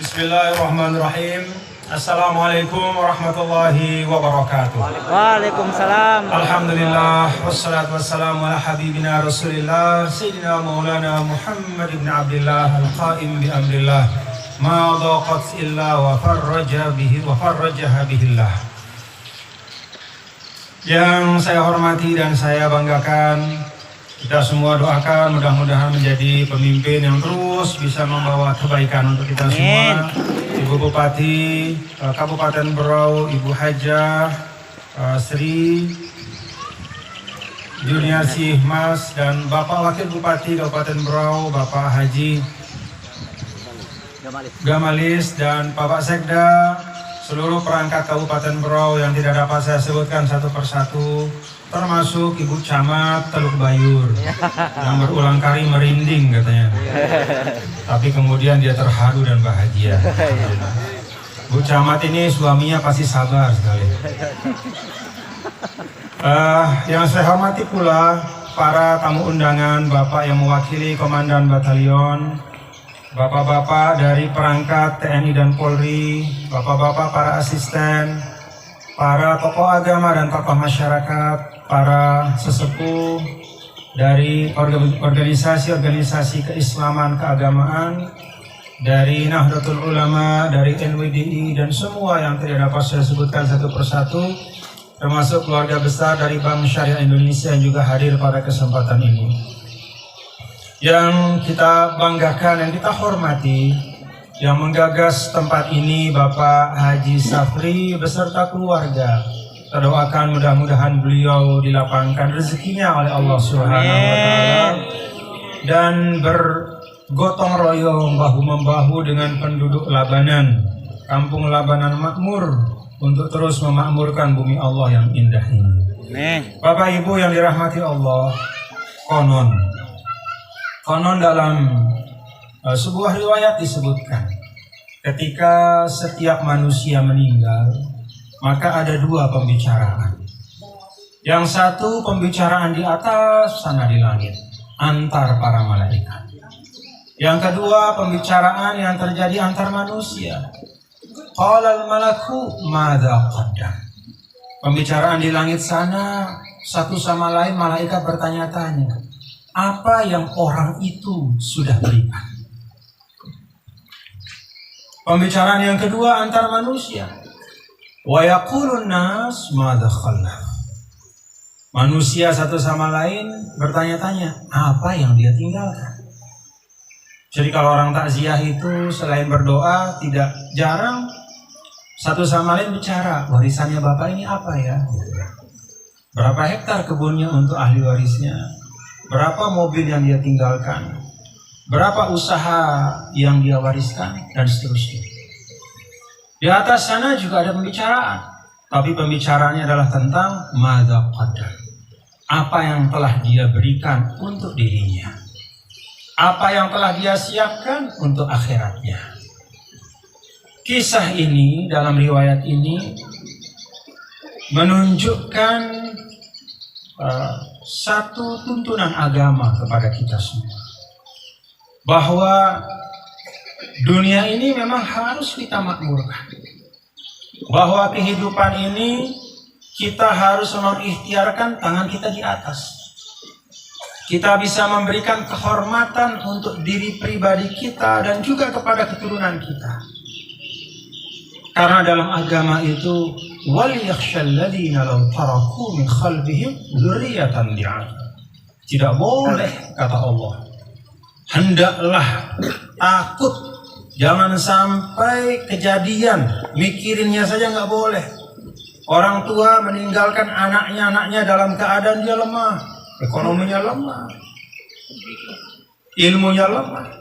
Bismillahirrahmanirrahim. Assalamualaikum warahmatullahi wabarakatuh. Waalaikumsalam. Alhamdulillah wassalatu wassalamu ala habibina Rasulillah Sayyidina Maulana Muhammad ibn Abdullah al-qaim bi amrillah ma dhaqat illa wa farrajaha bihillah. Yang saya hormati dan saya banggakan, kita semua doakan mudah-mudahan menjadi pemimpin yang terus bisa membawa kebaikan untuk kita semua. Ibu Bupati Kabupaten Berau, Ibu Hajah Sri Juniarsih Mas, dan Bapak Wakil Bupati Kabupaten Berau, Bapak Haji Gamalis, dan Bapak Sekda, seluruh perangkat Kabupaten Berau yang tidak dapat saya sebutkan satu persatu, termasuk Ibu Camat Teluk Bayur yang berulang kali merinding katanya, tapi kemudian dia terharu dan bahagia. Bu Camat ini suaminya pasti sabar sekali. Yang saya hormati pula para tamu undangan, Bapak yang mewakili Komandan Batalion, Bapak-bapak dari perangkat TNI dan Polri, Bapak-bapak para asisten, para tokoh agama dan tokoh masyarakat, para sesepuh dari organisasi-organisasi keislaman keagamaan, dari Nahdlatul Ulama, dari NWDI, dan semua yang tidak dapat saya sebutkan satu persatu, termasuk keluarga besar dari Bank Syariah Indonesia yang juga hadir pada kesempatan ini. Yang kita banggakan, yang kita hormati, yang menggagas tempat ini Bapak Haji Safri beserta keluarga. Kita doakan mudah-mudahan beliau dilapangkan rezekinya oleh Allah Subhanahu wa Ta'ala dan bergotong royong bahu-membahu dengan penduduk Labanan, kampung Labanan makmur, untuk terus memakmurkan bumi Allah yang indah ini. Bapak Ibu yang dirahmati Allah, konon dalam sebuah riwayat disebutkan, ketika setiap manusia meninggal, maka ada dua pembicaraan. Yang satu pembicaraan di atas sana di langit, antar para malaikat. Yang kedua pembicaraan yang terjadi antar manusia. Qalal malaku madza qaddam. Pembicaraan di langit sana, satu sama lain malaikat bertanya-tanya, apa yang orang itu sudah berikan. Pembicaraan yang kedua antar manusia. Wa yaqulun nas madza khallaf. Manusia satu sama lain bertanya-tanya, apa yang dia tinggalkan. Jadi kalau orang takziah itu selain berdoa, tidak jarang satu sama lain bicara, warisannya bapak ini apa ya? Berapa hektar kebunnya untuk ahli warisnya? Berapa mobil yang dia tinggalkan, berapa usaha yang dia wariskan, dan seterusnya. Di atas sana juga ada pembicaraan, tapi pembicaraannya adalah tentang madza qaddam, apa yang telah dia berikan untuk dirinya, apa yang telah dia siapkan untuk akhiratnya. Kisah ini dalam riwayat ini menunjukkan satu tuntunan agama kepada kita semua, bahwa dunia ini memang harus kita makmurkan, bahwa kehidupan ini kita harus mengikhtiarkan tangan kita di atas. Kita bisa memberikan kehormatan untuk diri pribadi kita dan juga kepada keturunan kita, karena dalam agama itu وَلْيَخْشَلَّذِينَ لَوْ تَرَكُوا مِنْ خَلْفِهِمْ ذُرِّيَّةً ضِعَافًا. Tidak boleh, kata Allah, hendaklah takut, jangan sampai kejadian, mikirinnya saja nggak boleh. Orang tua meninggalkan anaknya dalam keadaan dia lemah, ekonominya lemah, ilmunya lemah,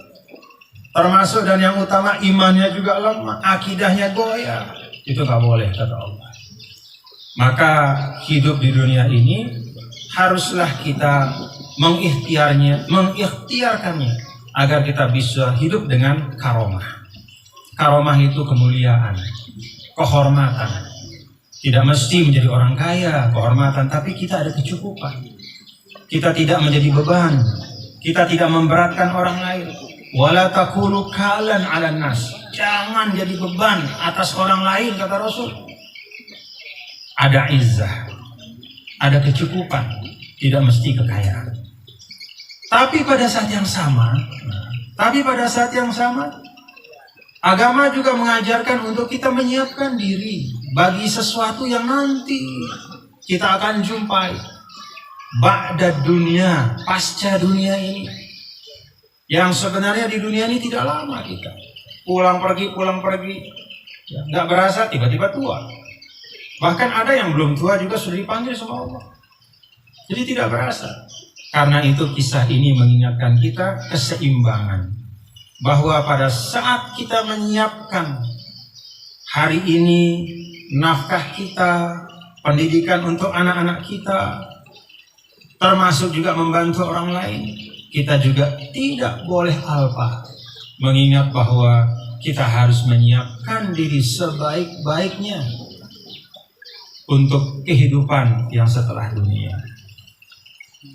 termasuk dan yang utama imannya juga lemah, akidahnya goyah. Itu nggak boleh, kata Allah. Maka hidup di dunia ini haruslah kita mengikhtiarkannya agar kita bisa hidup dengan karomah. Karomah itu kemuliaan, kehormatan. Tidak mesti menjadi orang kaya, kehormatan, tapi kita ada kecukupan. Kita tidak menjadi beban, kita tidak memberatkan orang lain. Wala takunu kalan 'alan nas. jangan jadi beban atas orang lain, kata Rasul. Ada izzah, ada kecukupan, tidak mesti kekayaan. Tapi pada saat yang sama, agama juga mengajarkan untuk kita menyiapkan diri bagi sesuatu yang nanti kita akan jumpai. Ba'da dunia, pasca dunia ini. Yang sebenarnya di dunia ini tidak lama kita. Pulang pergi. Ya, nggak berasa tiba-tiba tua. Bahkan ada yang belum tua juga sudah dipanggil sama Allah. Jadi tidak berasa. Karena itu kisah ini mengingatkan kita keseimbangan. Bahwa pada saat kita menyiapkan hari ini nafkah kita, pendidikan untuk anak-anak kita, termasuk juga membantu orang lain, kita juga tidak boleh alpa mengingat bahwa kita harus menyiapkan diri sebaik-baiknya untuk kehidupan yang setelah dunia.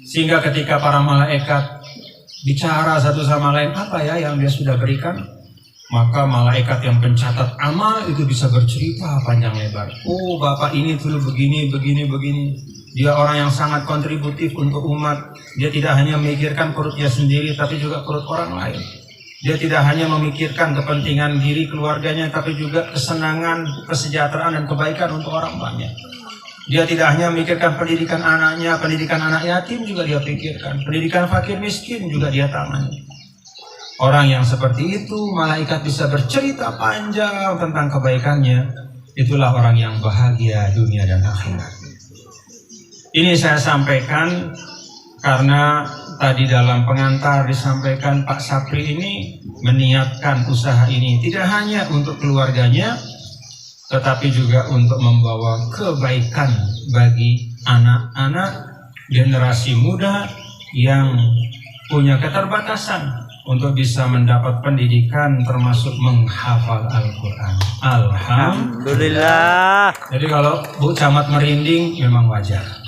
Sehingga ketika para malaikat bicara satu sama lain, apa ya yang dia sudah berikan, maka malaikat yang pencatat amal itu bisa bercerita panjang lebar. Oh, bapak ini dulu begini. Dia orang yang sangat kontributif untuk umat. Dia tidak hanya memikirkan perutnya sendiri, tapi juga perut orang lain. Dia tidak hanya memikirkan kepentingan diri keluarganya, tapi juga kesenangan, kesejahteraan, dan kebaikan untuk orang banyak. Dia tidak hanya memikirkan pendidikan anaknya, pendidikan anak yatim juga dia pikirkan. Pendidikan fakir miskin juga dia tangani. Orang yang seperti itu, malaikat bisa bercerita panjang tentang kebaikannya. Itulah orang yang bahagia dunia dan akhirat. Ini saya sampaikan karena tadi dalam pengantar disampaikan Pak Sapri ini meniatkan usaha ini tidak hanya untuk keluarganya, tetapi juga untuk membawa kebaikan bagi anak-anak generasi muda yang punya keterbatasan untuk bisa mendapat pendidikan termasuk menghafal Al-Quran. Alhamdulillah. Jadi kalau Bu Camat merinding memang wajar.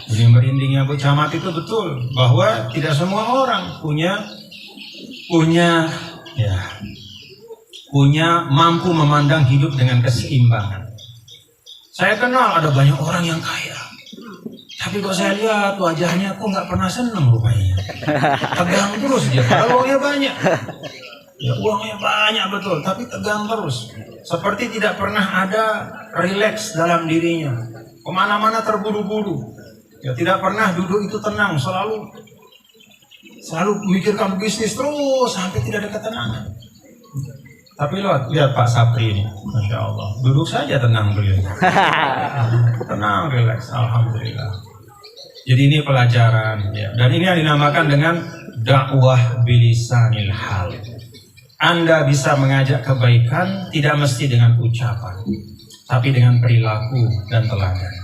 Jadi merindingnya Bu Camat itu betul bahwa tidak semua orang punya mampu memandang hidup dengan keseimbangan. Saya kenal ada banyak orang yang kaya, tapi kok saya lihat wajahnya kok nggak pernah senang rupanya. Tegang terus dia, padahal uangnya banyak. Ya, uangnya banyak betul, tapi tegang terus. Seperti tidak pernah ada rileks dalam dirinya. Kemana-mana terburu-buru. Ya, tidak pernah duduk itu tenang, selalu memikirkan bisnis terus sampai tidak ada ketenangan. Tapi lihat Pak Sapri ini, Masya Allah, duduk saja tenang beliau. Tenang, rileks, Alhamdulillah. Jadi ini pelajaran, ya. Dan ini yang dinamakan dengan dakwah bilisanil hal. Anda bisa mengajak kebaikan tidak mesti dengan ucapan, tapi dengan perilaku dan teladan.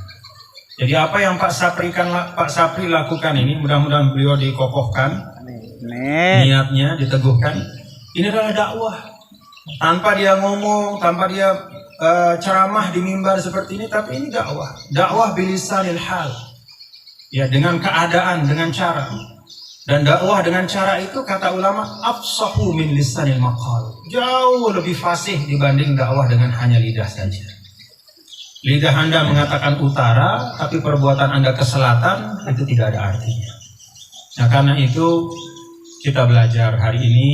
Jadi apa yang Pak Sapri lakukan ini, mudah-mudahan beliau dikokohkan, niatnya diteguhkan. Ini adalah dakwah. Tanpa dia ngomong, tanpa dia ceramah di mimbar seperti ini, tapi ini dakwah. Dakwah bilisanil hal. Ya, dengan keadaan, dengan cara. Dan dakwah dengan cara itu, kata ulama, afsahu min lisanil maqal. Jauh lebih fasih dibanding dakwah dengan hanya lidah saja. Lidah Anda mengatakan utara, tapi perbuatan Anda ke selatan, itu tidak ada artinya. Nah, karena itu kita belajar hari ini,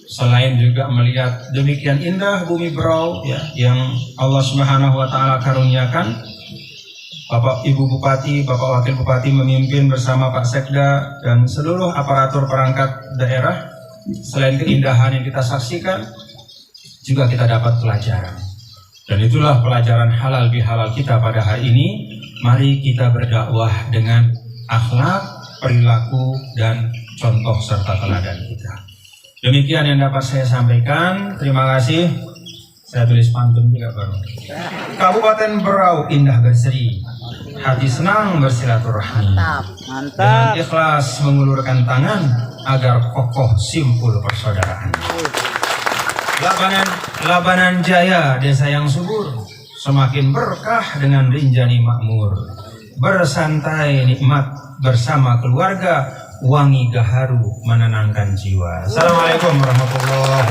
selain juga melihat demikian indah bumi Berau, ya, yang Allah Subhanahu wa Ta'ala karuniakan. Bapak Ibu Bupati, Bapak Wakil Bupati memimpin bersama Pak Sekda dan seluruh aparatur perangkat daerah. Selain keindahan yang kita saksikan, juga kita dapat pelajaran. Dan itulah pelajaran halal bihalal kita pada hari ini. Mari kita berdakwah dengan akhlak, perilaku, dan contoh serta teladan kita. Demikian yang dapat saya sampaikan. Terima kasih. Saya tulis pantun juga baru. Kabupaten Berau indah berseri, hati senang bersilaturahmi. Mantap. Dengan ikhlas mengulurkan tangan agar kokoh simpul persaudaraan. Labanan Jaya, desa yang subur, semakin berkah dengan rinjani makmur. Bersantai nikmat bersama keluarga, wangi gaharu menenangkan jiwa. Assalamualaikum warahmatullahi wabarakatuh.